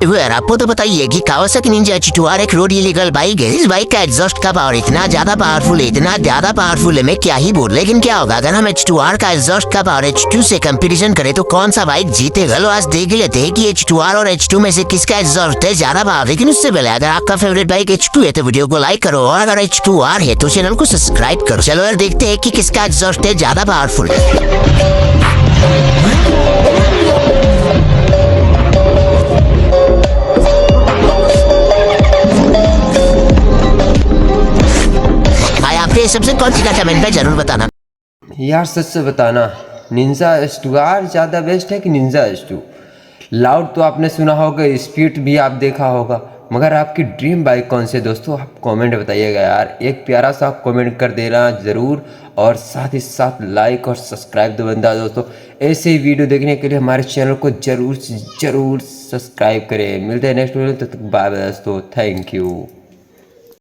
यार आपको तो बताइए कि कावासाकी निंजा H2R एक रोड इलीगल बाइक है। इस बाइक का एग्जॉस्ट का पावर इतना ज्यादा पावरफुल है मैं क्या ही बोल। लेकिन क्या होगा अगर हम H2R का एग्जॉस्ट का पावर H2 से कंपैरिजन करें तो कौन सा बाइक जीतेगा। लो आज देख लेते हैं कि H2R और H2 में से किसका एग्जॉस्ट है ज्यादा पावर। लेकिन उससे पहले अगर आपका फेवरेट बाइक H2 है तो वीडियो को लाइक करो, और अगर H2R है तो चैनल को सब्सक्राइब करो। चलो यार देखते हैं कि किसका एग्जॉस्ट है ज्यादा पावरफुल। सबसे कौन सी का कमेंट में जरूर बताना यार। सच से बताना, निंजा H2R ज़्यादा बेस्ट है कि निंजा H2? लाउड तो आपने सुना होगा, स्पीड भी आप देखा होगा, मगर आपकी ड्रीम बाइक कौन सी है दोस्तों? आप कमेंट बताइएगा यार। एक प्यारा सा कमेंट कर देना ज़रूर, और साथ ही साथ लाइक और सब्सक्राइब तो बनता है दोस्तों। ऐसे ही वीडियो देखने के लिए हमारे चैनल को ज़रूर से ज़रूर सब्सक्राइब करें। मिलते हैं नेक्स्ट वीडियो, तब तक बाय बाय दोस्तों। Thank you.